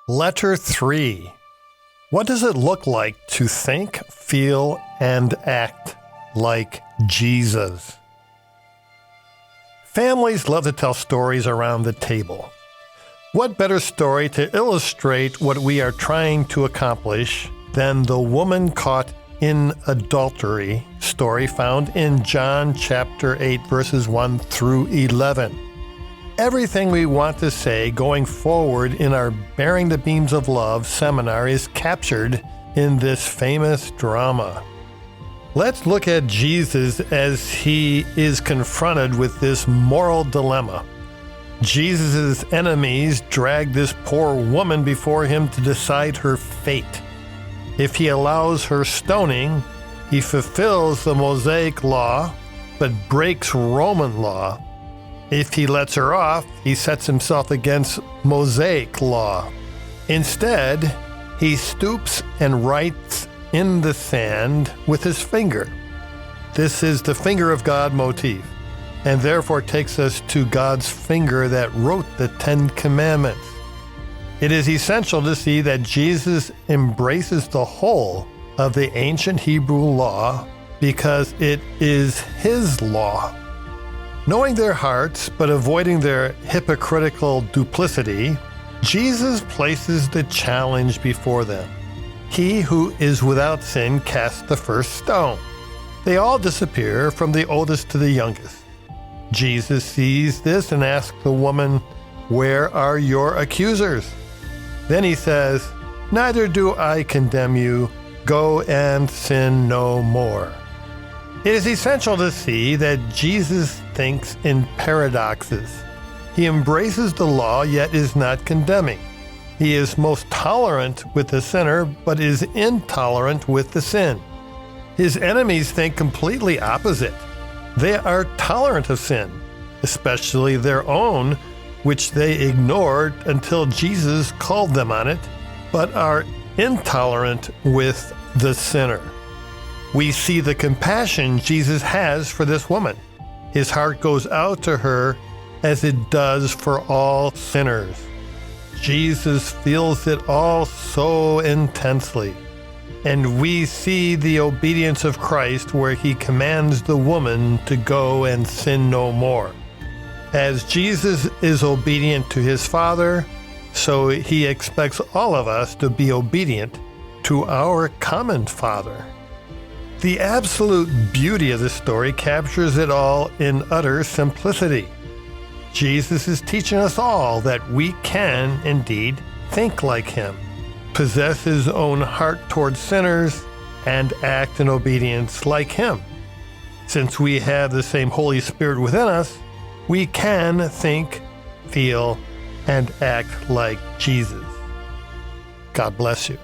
Letter 3. What does it look like to think, feel, and act like Jesus? Families love to tell stories around the table. What better story to illustrate what we are trying to accomplish than the woman caught in adultery story found in John chapter 8, verses 1 through 11. Everything we want to say going forward in our Bearing the Beams of Love seminar is captured in this famous drama. Let's look at Jesus as he is confronted with this moral dilemma. Jesus' enemies drag this poor woman before him to decide her fate. If he allows her stoning, he fulfills the Mosaic law, but breaks Roman law. If he lets her off, he sets himself against Mosaic law. Instead, he stoops and writes in the sand with his finger. This is the finger of God motif, and therefore takes us to God's finger that wrote the Ten Commandments. It is essential to see that Jesus embraces the whole of the ancient Hebrew law because it is his law. Knowing their hearts, but avoiding their hypocritical duplicity, Jesus places the challenge before them. He who is without sin casts the first stone. They all disappear from the oldest to the youngest. Jesus sees this and asks the woman, "Where are your accusers?" Then he says, "Neither do I condemn you. Go and sin no more." It is essential to see that Jesus thinks in paradoxes. He embraces the law, yet is not condemning. He is most tolerant with the sinner, but is intolerant with the sin. His enemies think completely opposite. They are tolerant of sin, especially their own, which they ignored until Jesus called them on it, but are intolerant with the sinner. We see the compassion Jesus has for this woman. His heart goes out to her as it does for all sinners. Jesus feels it all so intensely. And we see the obedience of Christ where he commands the woman to go and sin no more. As Jesus is obedient to his Father, so he expects all of us to be obedient to our common Father. The absolute beauty of this story captures it all in utter simplicity. Jesus is teaching us all that we can, indeed, think like him, possess his own heart towards sinners, and act in obedience like him. Since we have the same Holy Spirit within us, we can think, feel, and act like Jesus. God bless you.